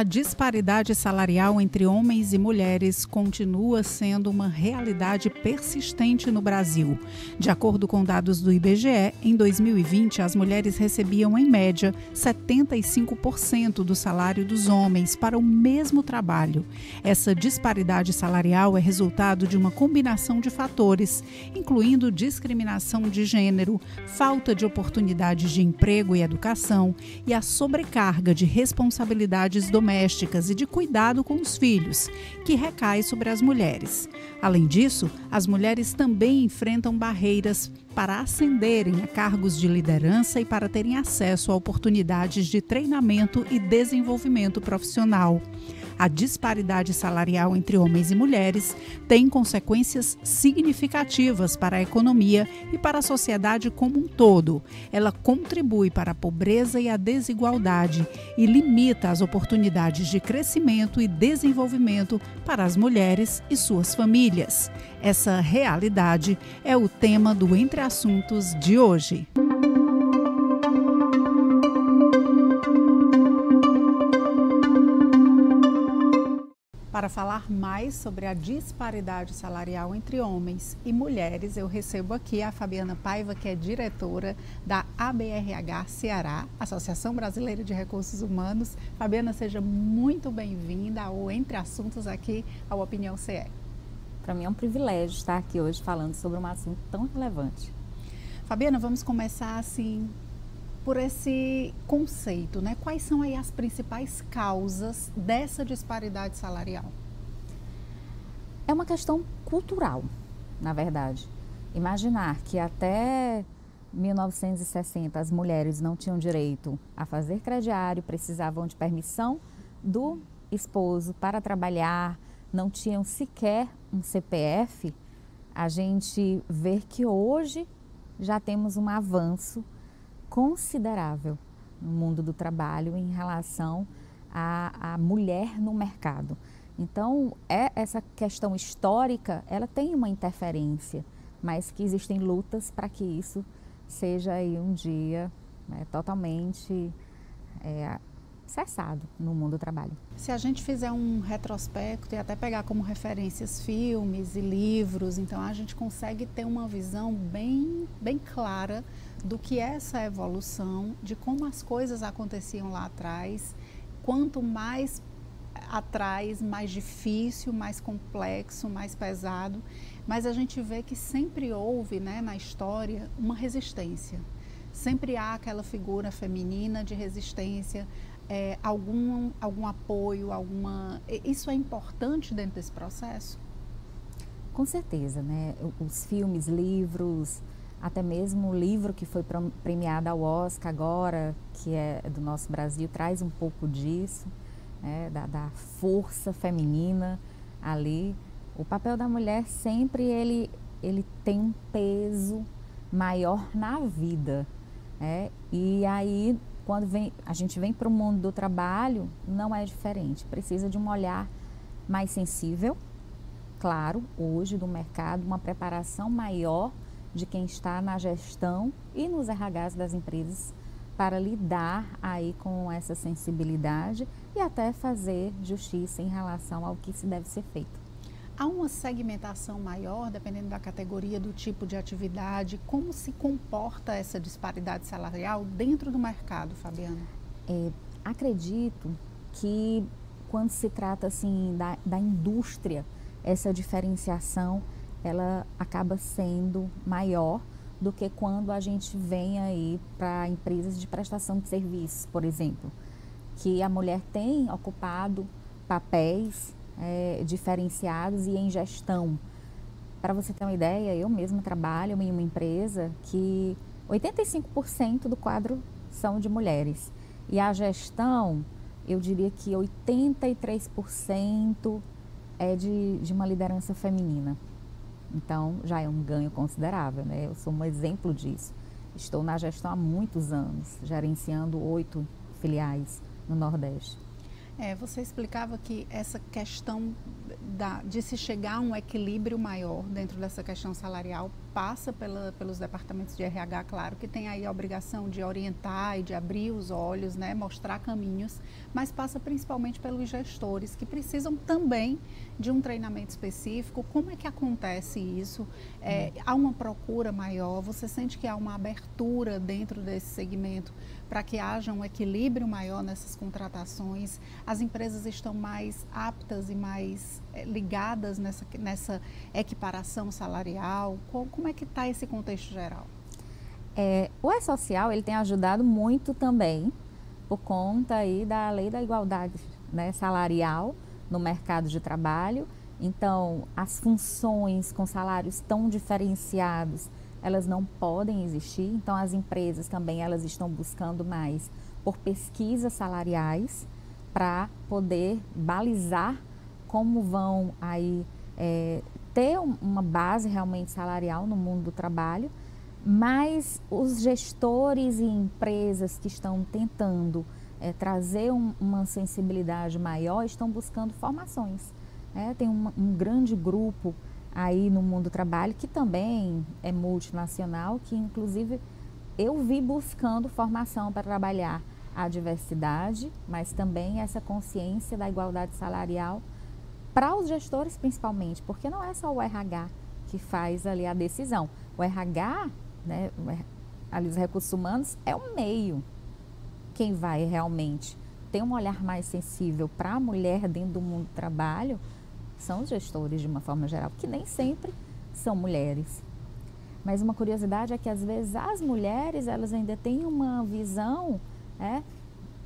A disparidade salarial entre homens e mulheres continua sendo uma realidade persistente no Brasil. De acordo com dados do IBGE, em 2020, as mulheres recebiam, em média, 75% do salário dos homens para o mesmo trabalho. Essa disparidade salarial é resultado de uma combinação de fatores, incluindo discriminação de gênero, falta de oportunidades de emprego e educação e a sobrecarga de responsabilidades domésticas e de cuidado com os filhos, que recai sobre as mulheres. Além disso, as mulheres também enfrentam barreiras para ascenderem a cargos de liderança e para terem acesso a oportunidades de treinamento e desenvolvimento profissional. A disparidade salarial entre homens e mulheres tem consequências significativas para a economia e para a sociedade como um todo. Ela contribui para a pobreza e a desigualdade e limita as oportunidades de crescimento e desenvolvimento para as mulheres e suas famílias. Essa realidade é o tema do Entre Assuntos de hoje. Para falar mais sobre a disparidade salarial entre homens e mulheres, eu recebo aqui a Fabiana Paiva, que é diretora da ABRH Ceará, Associação Brasileira de Recursos Humanos. Fabiana, seja muito bem-vinda ao Entre Assuntos aqui ao Opinião CE. Para mim é um privilégio estar aqui hoje falando sobre um assunto tão relevante. Fabiana, vamos começar assim por esse conceito, né? Quais são aí as principais causas dessa disparidade salarial? É uma questão cultural, na verdade. Imaginar que até 1960 as mulheres não tinham direito a fazer crediário, precisavam de permissão do esposo para trabalhar, não tinham sequer um CPF, a gente vê que hoje já temos um avanço considerável no mundo do trabalho em relação à mulher no mercado. Então, essa questão histórica, ela tem uma interferência, mas que existem lutas para que isso seja aí um dia totalmente cessado no mundo do trabalho. Se a gente fizer um retrospecto e até pegar como referências filmes e livros, então a gente consegue ter uma visão bem clara do que é essa evolução, de como as coisas aconteciam lá atrás. Quanto mais atrás, mais difícil, mais complexo, mais pesado, mas a gente vê que sempre houve, né, na história, uma resistência. Sempre há aquela figura feminina de resistência, algum apoio, Isso é importante dentro desse processo? Com certeza, né? Os filmes, livros, até mesmo o livro que foi premiado ao Oscar agora, que é do nosso Brasil, traz um pouco disso, né? da força feminina ali. O papel da mulher sempre ele tem um peso maior na vida, né? E aí, quando a gente vem para o mundo do trabalho, não é diferente. Precisa de um olhar mais sensível, claro, hoje do mercado, uma preparação maior de quem está na gestão e nos RHs das empresas para lidar aí com essa sensibilidade e até fazer justiça em relação ao que se deve ser feito. Há uma segmentação maior, dependendo da categoria, do tipo de atividade? Como se comporta essa disparidade salarial dentro do mercado, Fabiana? Acredito que quando se trata assim da indústria, essa diferenciação ela acaba sendo maior do que quando a gente vem aí para empresas de prestação de serviços, por exemplo, que a mulher tem ocupado papéis diferenciados e em gestão. Para você ter uma ideia, eu mesma trabalho em uma empresa que 85% do quadro são de mulheres. E a gestão, eu diria que 83% é de uma liderança feminina. Então, já é um ganho considerável, né? Eu sou um exemplo disso. Estou na gestão há muitos anos, gerenciando 8 filiais no Nordeste. Você explicava que essa questão de se chegar a um equilíbrio maior dentro dessa questão salarial passa pelos departamentos de RH, claro, que tem aí a obrigação de orientar e de abrir os olhos, né, mostrar caminhos, mas passa principalmente pelos gestores, que precisam também de um treinamento específico. Como é que acontece isso? Há uma procura maior? Você sente que há uma abertura dentro desse segmento para que haja um equilíbrio maior nessas contratações? As empresas estão mais aptas e mais ligadas nessa equiparação salarial? Como é que está esse contexto geral? O E-Social, ele tem ajudado muito também por conta aí da lei da igualdade, né, salarial no mercado de trabalho. Então, as funções com salários tão diferenciados, elas não podem existir. Então, as empresas também, elas estão buscando mais por pesquisas salariais para poder balizar como vão aí ter uma base realmente salarial no mundo do trabalho, mas os gestores e empresas que estão tentando trazer uma sensibilidade maior estão buscando formações. Tem um grande grupo aí no mundo do trabalho que também é multinacional, que inclusive eu vi buscando formação para trabalhar a diversidade, mas também essa consciência da igualdade salarial para os gestores principalmente, porque não é só o RH que faz ali a decisão. O RH, né, ali os recursos humanos, é o meio. Quem vai realmente ter um olhar mais sensível para a mulher dentro do mundo do trabalho são os gestores de uma forma geral, que nem sempre são mulheres. Mas uma curiosidade é que às vezes as mulheres, elas ainda têm uma visão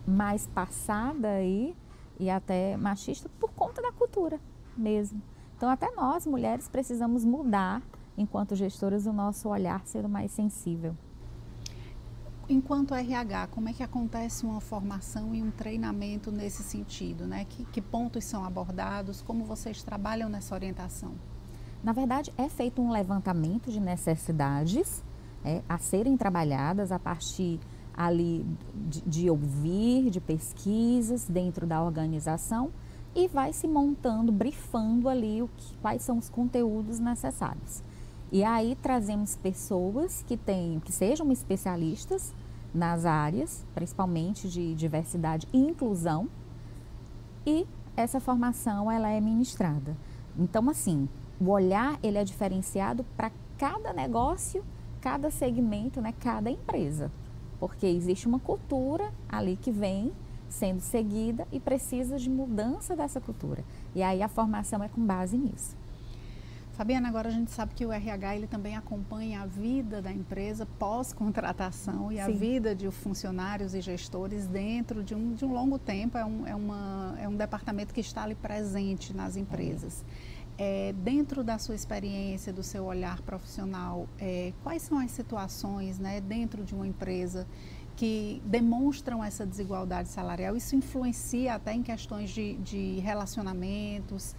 mais passada aí, e até machista por conta da cultura mesmo. Então até nós, mulheres, precisamos mudar, enquanto gestoras, o nosso olhar ser mais sensível. Enquanto RH, como é que acontece uma formação e um treinamento nesse sentido, né? Que pontos são abordados, como vocês trabalham nessa orientação? Na verdade, é feito um levantamento de necessidades a serem trabalhadas a partir ali de ouvir, de pesquisas dentro da organização, e vai se montando, brifando ali quais são os conteúdos necessários. E aí trazemos pessoas que sejam especialistas nas áreas, principalmente de diversidade e inclusão, e essa formação ela é ministrada. Então, assim, o olhar ele é diferenciado para cada negócio, cada segmento, né, cada empresa. Porque existe uma cultura ali que vem sendo seguida e precisa de mudança dessa cultura. E aí a formação é com base nisso. Fabiana, agora a gente sabe que o RH ele também acompanha a vida da empresa pós-contratação e a vida de funcionários e gestores dentro de um longo tempo. É um departamento que está ali presente nas empresas. Dentro da sua experiência, do seu olhar profissional, quais são as situações, né, dentro de uma empresa que demonstram essa desigualdade salarial? Isso influencia até em questões de relacionamentos?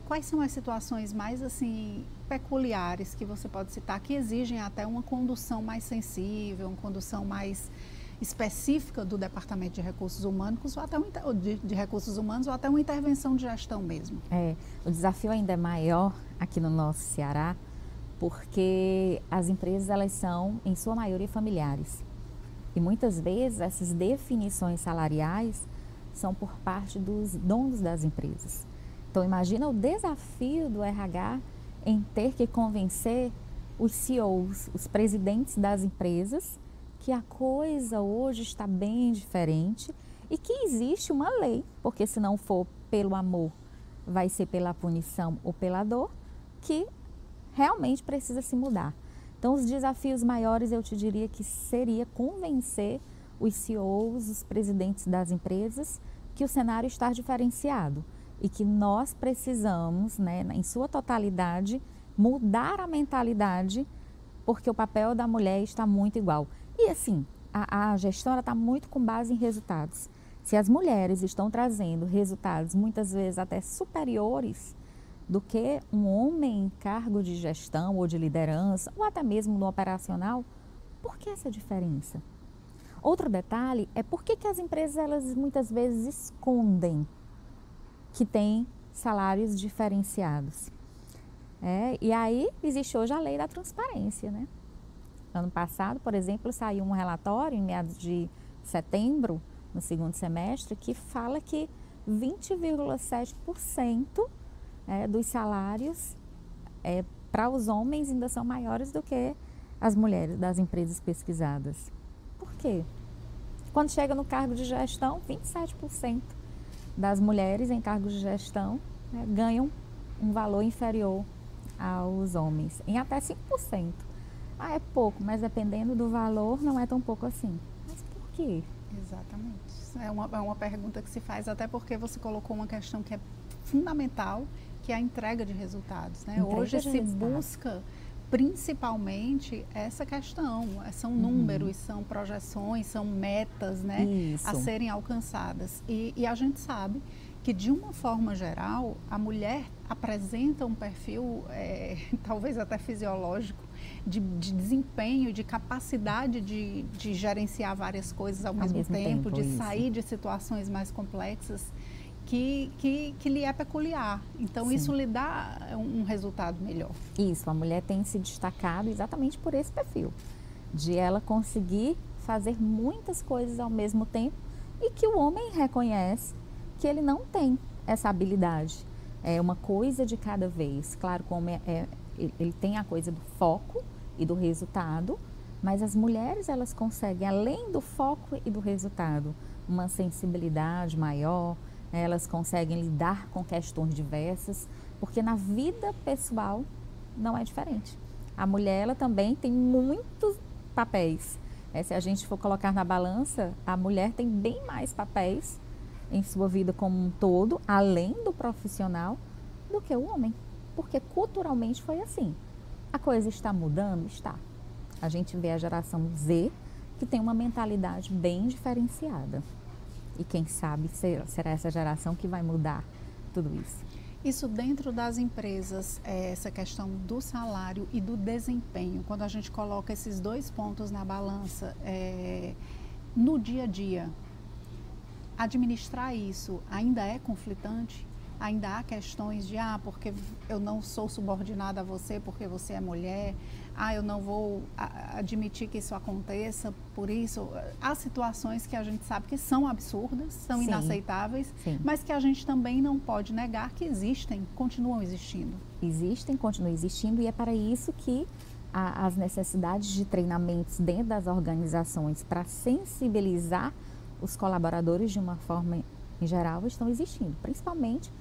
Quais são as situações mais assim peculiares que você pode citar, que exigem até uma condução mais sensível, uma condução mais específica do Departamento de Recursos Humanos, ou até de Recursos Humanos, ou até uma intervenção de gestão mesmo? O desafio ainda é maior aqui no nosso Ceará, porque as empresas elas são, em sua maioria, familiares. E muitas vezes essas definições salariais são por parte dos donos das empresas. Então imagina o desafio do RH em ter que convencer os CEOs, os presidentes das empresas, que a coisa hoje está bem diferente e que existe uma lei, porque se não for pelo amor, vai ser pela punição ou pela dor, que realmente precisa se mudar. Então, os desafios maiores, eu te diria que seria convencer os CEOs, os presidentes das empresas, que o cenário está diferenciado e que nós precisamos, né, em sua totalidade, mudar a mentalidade, porque o papel da mulher está muito igual. E assim, a gestão está muito com base em resultados. Se as mulheres estão trazendo resultados muitas vezes até superiores do que um homem em cargo de gestão ou de liderança, ou até mesmo no operacional, por que essa diferença? Outro detalhe é por que as empresas elas muitas vezes escondem que têm salários diferenciados. E aí existe hoje a lei da transparência, né? Ano passado, por exemplo, saiu um relatório em meados de setembro, no segundo semestre, que fala que 20,7% dos salários para os homens ainda são maiores do que as mulheres das empresas pesquisadas. Por quê? Quando chega no cargo de gestão, 27% das mulheres em cargos de gestão ganham um valor inferior aos homens, em até 5%. É pouco, mas dependendo do valor, não é tão pouco assim. Mas por quê? Exatamente. É uma pergunta que se faz, até porque você colocou uma questão que é fundamental, que é a entrega de resultados, né? Hoje se busca principalmente essa questão, são números, são projeções, são metas, né, a serem alcançadas. E a gente sabe que, de uma forma geral, a mulher apresenta um perfil, talvez até fisiológico, de desempenho, de capacidade de gerenciar várias coisas ao mesmo tempo, de sair de situações mais complexas, que lhe é peculiar. Então, Sim. Isso lhe dá um resultado melhor. Isso, a mulher tem se destacado exatamente por esse perfil, de ela conseguir fazer muitas coisas ao mesmo tempo e que o homem reconhece que ele não tem essa habilidade. É uma coisa de cada vez. Claro, como ele tem a coisa do foco e do resultado, mas as mulheres, elas conseguem, além do foco e do resultado, uma sensibilidade maior, elas conseguem lidar com questões diversas, porque na vida pessoal não é diferente. A mulher, ela também tem muitos papéis. Se a gente for colocar na balança, a mulher tem bem mais papéis em sua vida como um todo, além do profissional, do que o homem. Porque culturalmente foi assim. A coisa está mudando? Está. A gente vê a geração Z, que tem uma mentalidade bem diferenciada. E quem sabe será essa geração que vai mudar tudo isso. Isso dentro das empresas, essa questão do salário e do desempenho, quando a gente coloca esses dois pontos na balança, no dia a dia, administrar isso ainda é conflitante? Ainda há questões de, porque eu não sou subordinada a você porque você é mulher, eu não vou admitir que isso aconteça, por isso. Há situações que a gente sabe que são absurdas, são Sim. inaceitáveis, Sim. mas que a gente também não pode negar que existem, continuam existindo. Existem, continuam existindo, e é para isso que as necessidades de treinamentos dentro das organizações para sensibilizar os colaboradores de uma forma em geral estão existindo, principalmente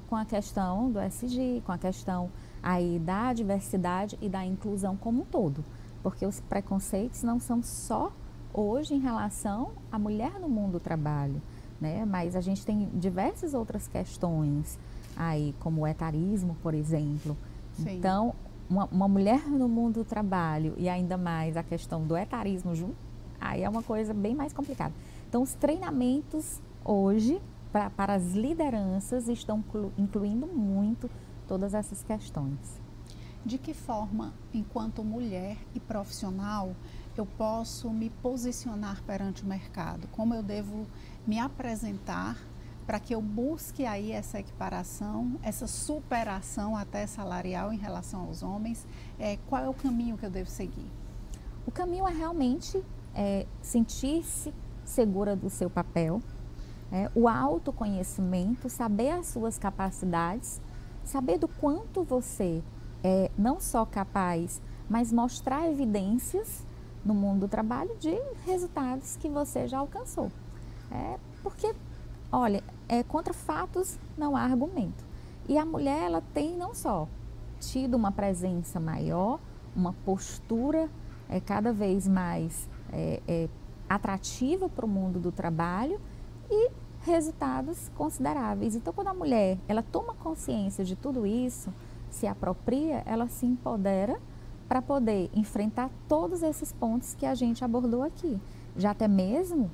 com a questão do SG, com a questão aí da diversidade e da inclusão como um todo, porque os preconceitos não são só hoje em relação à mulher no mundo do trabalho, né? Mas a gente tem diversas outras questões aí, como o etarismo, por exemplo. Sim. Então, uma mulher no mundo do trabalho e ainda mais a questão do etarismo junto, aí é uma coisa bem mais complicada. Então, os treinamentos hoje para as lideranças estão incluindo muito todas essas questões. De que forma, enquanto mulher e profissional, eu posso me posicionar perante o mercado? Como eu devo me apresentar para que eu busque aí essa equiparação, essa superação até salarial em relação aos homens? Qual é o caminho que eu devo seguir? O caminho é realmente sentir-se segura do seu papel, o autoconhecimento, saber as suas capacidades, saber do quanto você é não só capaz, mas mostrar evidências no mundo do trabalho de resultados que você já alcançou. Porque, olha, contra fatos não há argumento. E a mulher, ela tem não só tido uma presença maior, uma postura cada vez mais atrativa para o mundo do trabalho e resultados consideráveis. Então, quando a mulher ela toma consciência de tudo isso, se apropria, ela se empodera para poder enfrentar todos esses pontos que a gente abordou aqui. Já até mesmo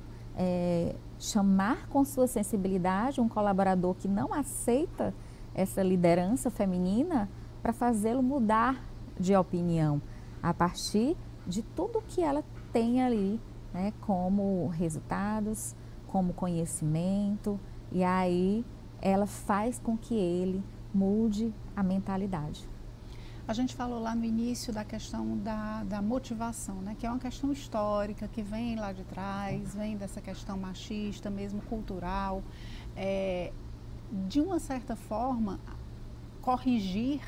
chamar com sua sensibilidade um colaborador que não aceita essa liderança feminina para fazê-lo mudar de opinião a partir de tudo que ela tem ali, né, como resultados, como conhecimento, e aí ela faz com que ele mude a mentalidade. A gente falou lá no início da questão da motivação, né? Que é uma questão histórica, que vem lá de trás, vem dessa questão machista, mesmo cultural. De uma certa forma, corrigir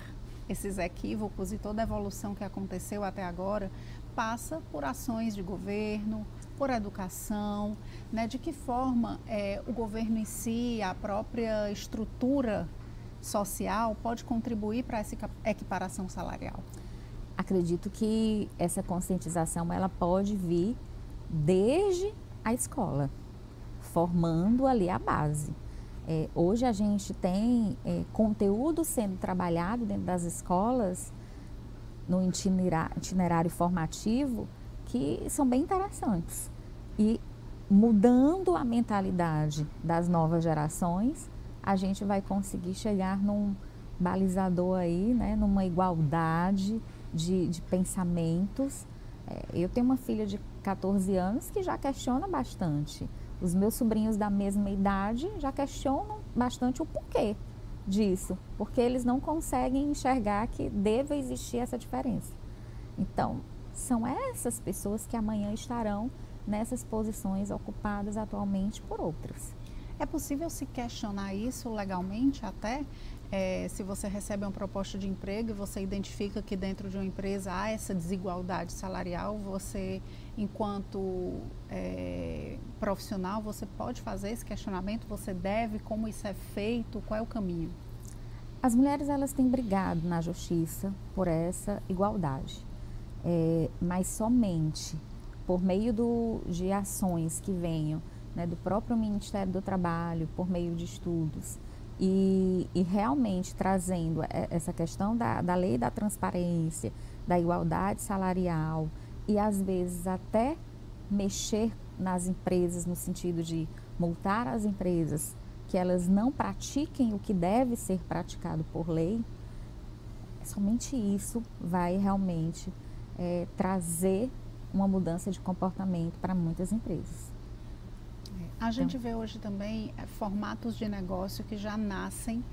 esses equívocos e toda a evolução que aconteceu até agora passa por ações de governo, por educação, né? De que forma o governo em si, a própria estrutura social pode contribuir para essa equiparação salarial? Acredito que essa conscientização ela pode vir desde a escola, formando ali a base. Hoje a gente tem conteúdo sendo trabalhado dentro das escolas no itinerário formativo que são bem interessantes. E mudando a mentalidade das novas gerações, a gente vai conseguir chegar num balizador aí, né, numa igualdade de pensamentos. Eu tenho uma filha de 14 anos que já questiona bastante. Os meus sobrinhos da mesma idade já questionam bastante o porquê disso, porque eles não conseguem enxergar que deva existir essa diferença. Então, são essas pessoas que amanhã estarão nessas posições ocupadas atualmente por outras. É possível se questionar isso legalmente até? Se você recebe uma proposta de emprego e você identifica que dentro de uma empresa há essa desigualdade salarial, você, enquanto profissional, você pode fazer esse questionamento? Você deve? Como isso é feito? Qual é o caminho? As mulheres elas têm brigado na justiça por essa igualdade, mas somente por meio de ações que venham, né, do próprio Ministério do Trabalho, por meio de estudos, e realmente trazendo essa questão da lei da transparência, da igualdade salarial e às vezes até mexer nas empresas no sentido de multar as empresas que elas não pratiquem o que deve ser praticado por lei, somente isso vai realmente trazer uma mudança de comportamento para muitas empresas. A gente vê hoje também formatos de negócio que já nascem,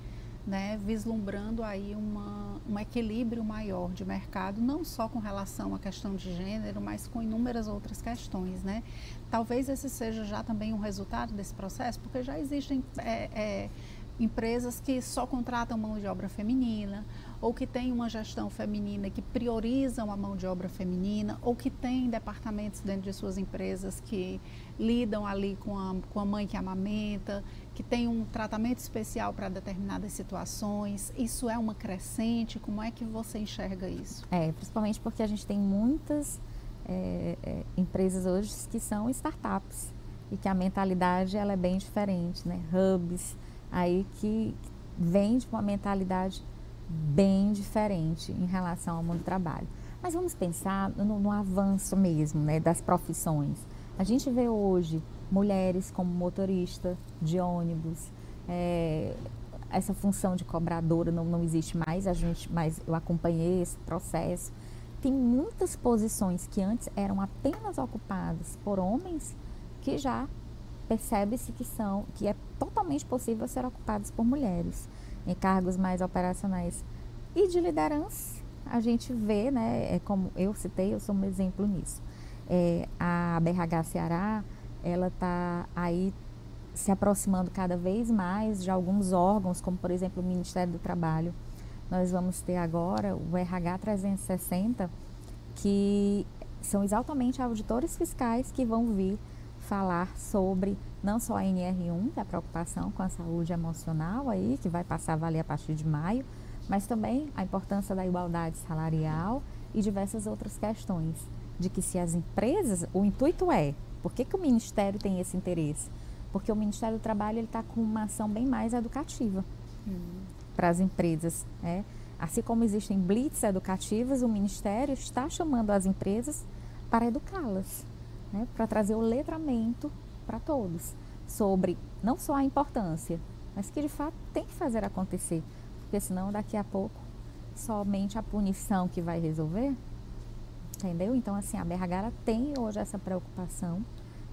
né, vislumbrando aí um equilíbrio maior de mercado, não só com relação à questão de gênero, mas com inúmeras outras questões, né? Talvez esse seja já também um resultado desse processo, porque já existem empresas que só contratam mão de obra feminina, ou que têm uma gestão feminina que priorizam a mão de obra feminina, ou que têm departamentos dentro de suas empresas que lidam ali com a mãe que amamenta, que tem um tratamento especial para determinadas situações. Isso é uma crescente? Como é que você enxerga isso? Principalmente porque a gente tem muitas empresas hoje que são startups e que a mentalidade ela é bem diferente, né? Hubs, aí que vem de uma mentalidade bem diferente em relação ao mundo do trabalho. Mas vamos pensar no avanço mesmo, né, das profissões. A gente vê hoje mulheres como motorista de ônibus, essa função de cobradora não existe mais, mas eu acompanhei esse processo. Tem muitas posições que antes eram apenas ocupadas por homens que já percebe-se que é totalmente possível ser ocupadas por mulheres em cargos mais operacionais e de liderança. A gente vê, né, como eu citei, eu sou um exemplo nisso. A BRH Ceará, ela está aí se aproximando cada vez mais de alguns órgãos, como por exemplo o Ministério do Trabalho. Nós vamos ter agora o RH 360, que são exatamente auditores fiscais que vão vir falar sobre não só a NR1, que é a preocupação com a saúde emocional aí, que vai passar a valer a partir de maio, mas também a importância da igualdade salarial e diversas outras questões. De que se as empresas, o intuito por que o Ministério tem esse interesse? Porque o Ministério do Trabalho está com uma ação bem mais educativa para as empresas. Assim como existem blitz educativas, o Ministério está chamando as empresas para educá-las, né, para trazer o letramento para todos, sobre não só a importância, mas que de fato tem que fazer acontecer, porque senão daqui a pouco somente a punição que vai resolver, entendeu? Então assim, a BRH tem hoje essa preocupação,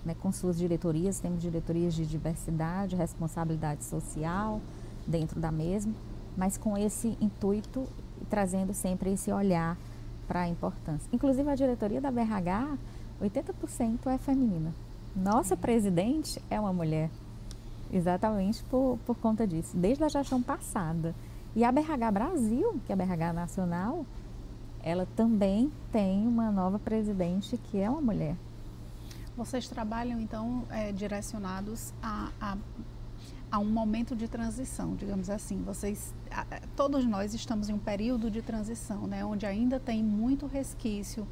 né, com suas diretorias, temos diretorias de diversidade, responsabilidade social dentro da mesma, mas com esse intuito e trazendo sempre esse olhar para a importância. Inclusive a diretoria da BRH, 80% é feminina. Nossa presidente é uma mulher, exatamente por conta disso, desde a gestão passada. E a BRH Brasil, que é a BRH Nacional, ela também tem uma nova presidente que é uma mulher. Vocês trabalham, então, direcionados a um momento de transição, digamos assim. Todos nós estamos em um período de transição, né, onde ainda tem muito resquício,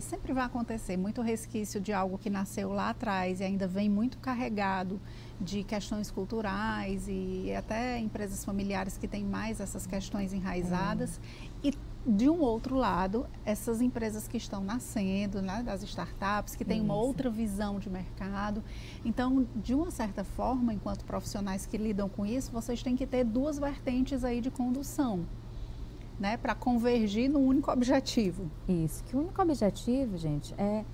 sempre vai acontecer, muito resquício de algo que nasceu lá atrás e ainda vem muito carregado de questões culturais e até empresas familiares que têm mais essas questões enraizadas. E, de um outro lado, essas empresas que estão nascendo, né, das startups, que têm uma outra visão de mercado. Então, de uma certa forma, enquanto profissionais que lidam com isso, vocês têm que ter duas vertentes aí de condução, né, para convergir no único objetivo. Isso, que o único objetivo, gente, é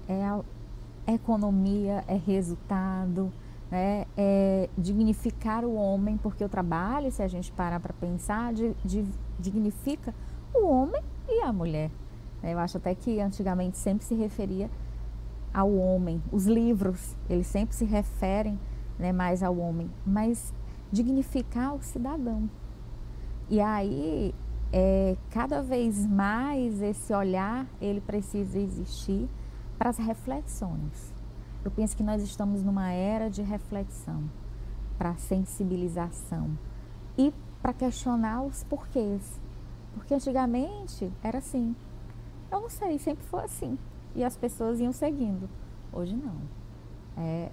a economia, é resultado, né, é dignificar o homem, porque o trabalho, se a gente parar para pensar, dignifica o homem e a mulher. Eu acho até que antigamente sempre se referia ao homem. Os livros, eles sempre se referem, né, mais ao homem, mas dignificar o cidadão. E aí, cada vez mais esse olhar, ele precisa existir para as reflexões. Eu penso que nós estamos numa era de reflexão, para sensibilização e para questionar os porquês. Porque antigamente era assim. Eu não sei, sempre foi assim. E as pessoas iam seguindo. Hoje não.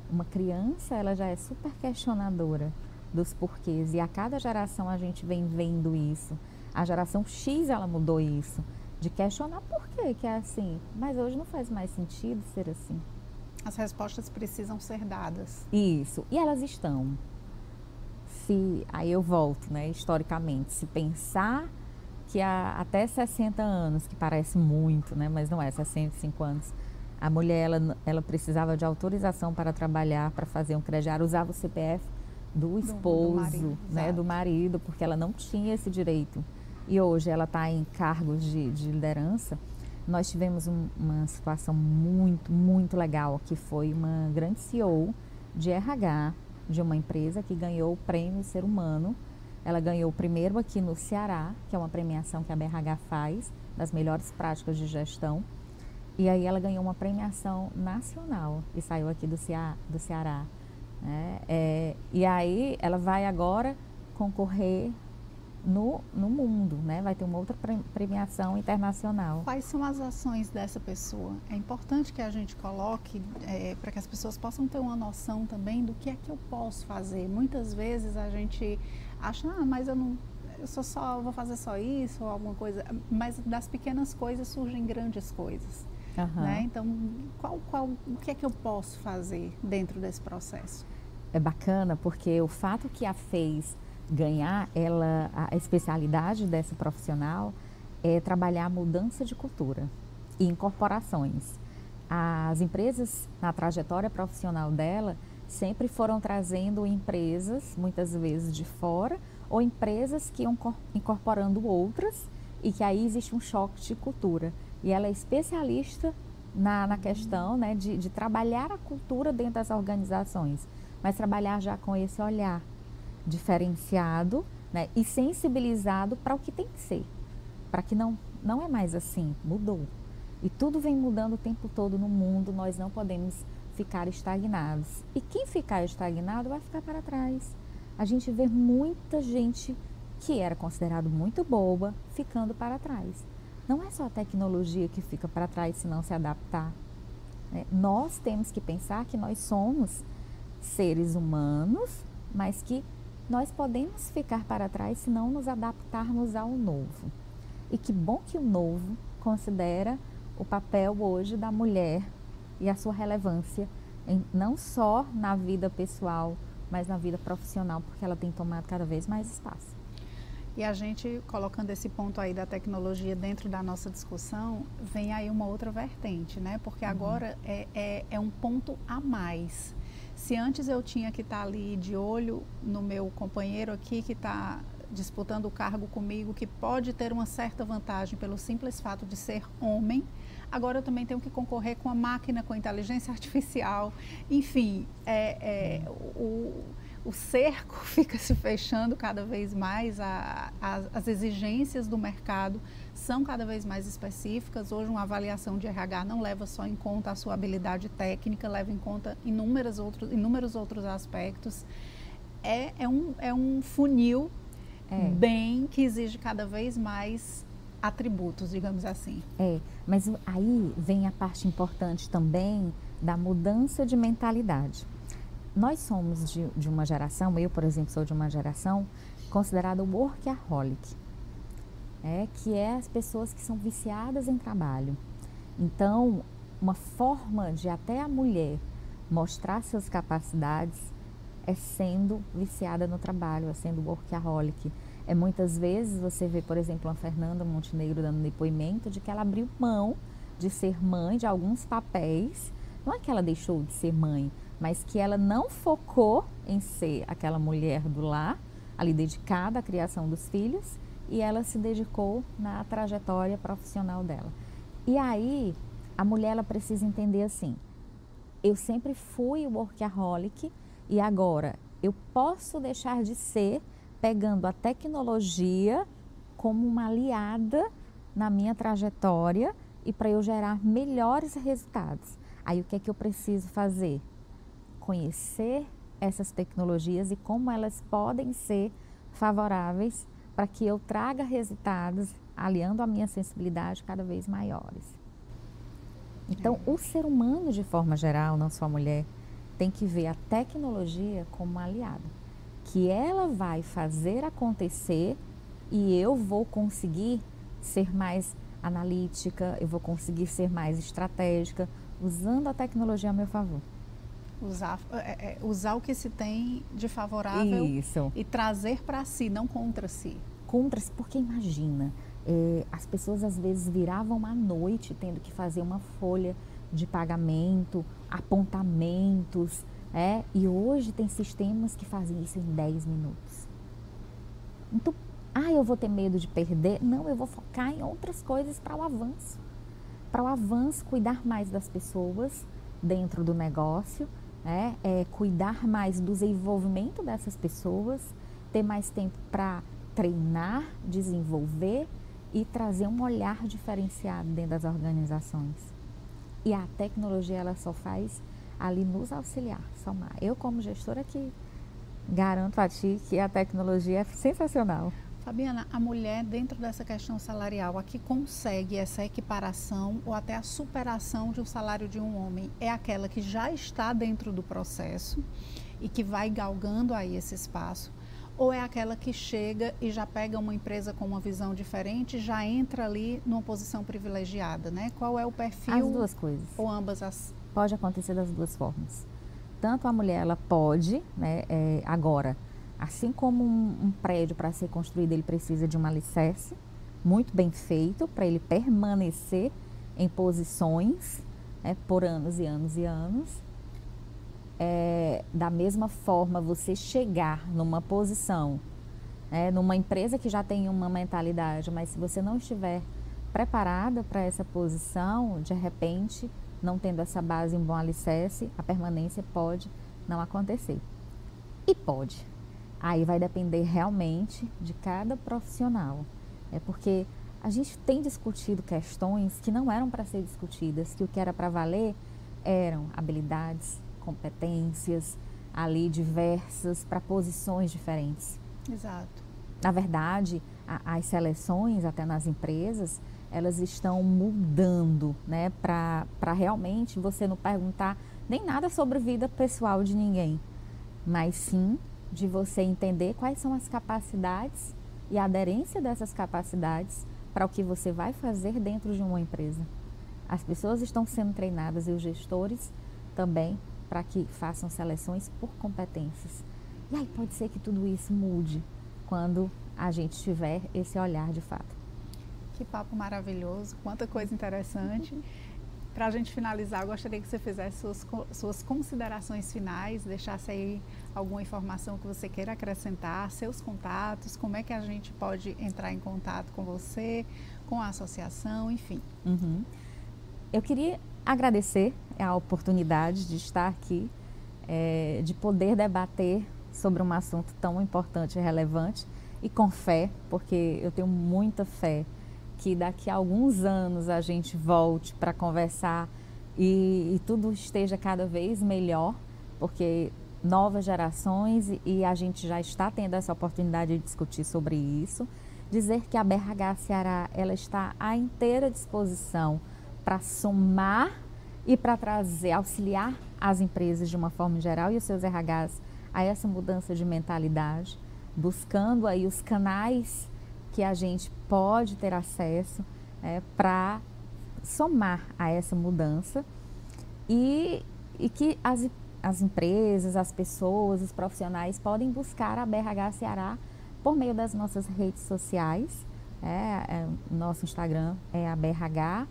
Uma criança, ela já é super questionadora dos porquês. E a cada geração a gente vem vendo isso. A geração X, ela mudou isso. De questionar por que é assim. Mas hoje não faz mais sentido ser assim. As respostas precisam ser dadas. Isso. E elas estão. Aí eu volto, né, historicamente. Se pensar que até 60 anos, que parece muito, né, mas não é, 65 anos, a mulher, ela precisava de autorização para trabalhar, para fazer um crediário, usava o CPF do esposo, do marido, né, do marido, porque ela não tinha esse direito. E hoje ela está em cargos de liderança. Nós tivemos uma situação muito, muito legal, que foi uma grande CEO de RH, de uma empresa que ganhou o prêmio Ser Humano. Ela ganhou o primeiro aqui no Ceará, que é uma premiação que a BRH faz, das melhores práticas de gestão. E aí ela ganhou uma premiação nacional e saiu aqui do Ceará. Né? E aí ela vai agora concorrer no mundo, né? Vai ter uma outra premiação internacional. Quais são as ações dessa pessoa? É importante que a gente coloque para que as pessoas possam ter uma noção também do que é que eu posso fazer. Muitas vezes a gente acha, mas eu vou fazer só isso ou alguma coisa, mas das pequenas coisas surgem grandes coisas. Uhum. Né? Então, o que é que eu posso fazer dentro desse processo? É bacana porque o fato que a fez ganhar, a especialidade dessa profissional é trabalhar a mudança de cultura e incorporações. As empresas, na trajetória profissional dela, sempre foram trazendo empresas, muitas vezes de fora, ou empresas que iam incorporando outras e que aí existe um choque de cultura. E ela é especialista na questão, né, de trabalhar a cultura dentro das organizações, mas trabalhar já com esse olhar diferenciado, né, e sensibilizado para o que tem que ser, para que não é mais assim, mudou. E tudo vem mudando o tempo todo no mundo, nós não podemos ficar estagnados. E quem ficar estagnado vai ficar para trás. A gente vê muita gente que era considerado muito boba ficando para trás. Não é só a tecnologia que fica para trás se não se adaptar. Né? Nós temos que pensar que nós somos seres humanos, mas que nós podemos ficar para trás se não nos adaptarmos ao novo. E que bom que o novo considera o papel hoje da mulher e a sua relevância, não só na vida pessoal, mas na vida profissional, porque ela tem tomado cada vez mais espaço. E a gente, colocando esse ponto aí da tecnologia dentro da nossa discussão, vem aí uma outra vertente, né? Porque agora é um ponto a mais. Se antes eu tinha que estar ali de olho no meu companheiro aqui que está disputando o cargo comigo, que pode ter uma certa vantagem pelo simples fato de ser homem, agora eu também tenho que concorrer com a máquina, com a inteligência artificial, enfim, o cerco fica se fechando cada vez mais, as exigências do mercado são cada vez mais específicas. Hoje uma avaliação de RH não leva só em conta a sua habilidade técnica, leva em conta inúmeros outros aspectos. É um funil bem que exige cada vez mais atributos, digamos assim. Mas aí vem a parte importante também da mudança de mentalidade. Nós somos de uma geração, eu, por exemplo, sou de uma geração considerada workaholic, que é as pessoas que são viciadas em trabalho. Então, uma forma de até a mulher mostrar suas capacidades é sendo viciada no trabalho, é sendo workaholic. Muitas vezes você vê, por exemplo, a Fernanda Montenegro dando depoimento de que ela abriu mão de ser mãe de alguns papéis. Não é que ela deixou de ser mãe, mas que ela não focou em ser aquela mulher do lar, ali dedicada à criação dos filhos, e ela se dedicou na trajetória profissional dela. E aí, a mulher ela precisa entender assim, eu sempre fui workaholic e agora eu posso deixar de ser, pegando a tecnologia como uma aliada na minha trajetória e para eu gerar melhores resultados. Aí o que é que eu preciso fazer? Conhecer essas tecnologias e como elas podem ser favoráveis para que eu traga resultados, aliando a minha sensibilidade cada vez maiores. Então, o ser humano, de forma geral, não só a mulher, tem que ver a tecnologia como uma aliada, que ela vai fazer acontecer e eu vou conseguir ser mais analítica, eu vou conseguir ser mais estratégica, usando a tecnologia a meu favor. Usar o que se tem de favorável. Isso. E trazer para si, não contra si. Contra-se, porque imagina, as pessoas às vezes viravam à noite tendo que fazer uma folha de pagamento, apontamentos, e hoje tem sistemas que fazem isso em 10 minutos. Então, eu vou ter medo de perder? Não, eu vou focar em outras coisas para o avanço. Para o avanço, cuidar mais das pessoas dentro do negócio, cuidar mais do desenvolvimento dessas pessoas, ter mais tempo para treinar, desenvolver e trazer um olhar diferenciado dentro das organizações. E a tecnologia ela só faz ali nos auxiliar, somar. Eu como gestora que garanto a ti que a tecnologia é sensacional. Fabiana, a mulher dentro dessa questão salarial, a que consegue essa equiparação ou até a superação de um salário de um homem, é aquela que já está dentro do processo e que vai galgando aí esse espaço, ou é aquela que chega e já pega uma empresa com uma visão diferente, já entra ali numa posição privilegiada, né? Qual é o perfil? As duas coisas. Ou ambas as... Pode acontecer das duas formas. Tanto a mulher, ela pode, agora, assim como um prédio para ser construído, ele precisa de um alicerce muito bem feito para ele permanecer em posições por anos e anos e anos. Da mesma forma, você chegar numa posição, numa empresa que já tem uma mentalidade, mas se você não estiver preparada para essa posição, de repente, não tendo essa base, um bom alicerce, a permanência pode não acontecer. E pode. Aí vai depender realmente de cada profissional. Porque a gente tem discutido questões que não eram para ser discutidas, que o que era para valer eram habilidades, competências, ali diversas, para posições diferentes. Exato. Na verdade, as seleções, até nas empresas, elas estão mudando, para realmente você não perguntar nem nada sobre vida pessoal de ninguém, mas sim de você entender quais são as capacidades e a aderência dessas capacidades para o que você vai fazer dentro de uma empresa. As pessoas estão sendo treinadas e os gestores também para que façam seleções por competências. E aí pode ser que tudo isso mude quando a gente tiver esse olhar de fato. Que papo maravilhoso, quanta coisa interessante. Para a gente finalizar, eu gostaria que você fizesse suas considerações finais, deixasse aí alguma informação que você queira acrescentar, seus contatos, como é que a gente pode entrar em contato com você, com a associação, enfim. Eu queria agradecer a oportunidade de estar aqui, de poder debater sobre um assunto tão importante e relevante, e com fé, porque eu tenho muita fé que daqui a alguns anos a gente volte para conversar e tudo esteja cada vez melhor, porque novas gerações e a gente já está tendo essa oportunidade de discutir sobre isso. Dizer que a BRH Ceará ela está à inteira disposição para somar e para trazer, auxiliar as empresas de uma forma geral e os seus RHs a essa mudança de mentalidade, buscando aí os canais que a gente pode ter acesso para somar a essa mudança e que as empresas, as pessoas, os profissionais podem buscar a BRH Ceará por meio das nossas redes sociais. Nosso Instagram é a BRH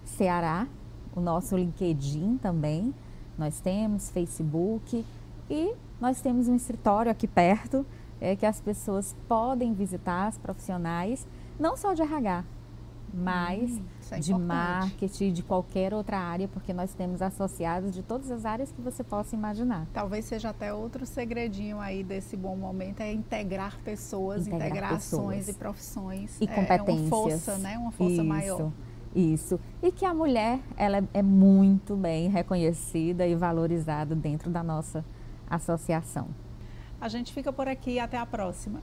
Ceará, o nosso LinkedIn também, nós temos Facebook e nós temos um escritório aqui perto, que as pessoas podem visitar, as profissionais, não só de RH, mas de marketing, de qualquer outra área, porque nós temos associados de todas as áreas que você possa imaginar. Talvez seja até outro segredinho aí desse bom momento, é integrar pessoas, integrar ações e profissões. E competências. É uma força, né? Uma força maior. Isso. E que a mulher, ela é muito bem reconhecida e valorizada dentro da nossa associação. A gente fica por aqui, até a próxima.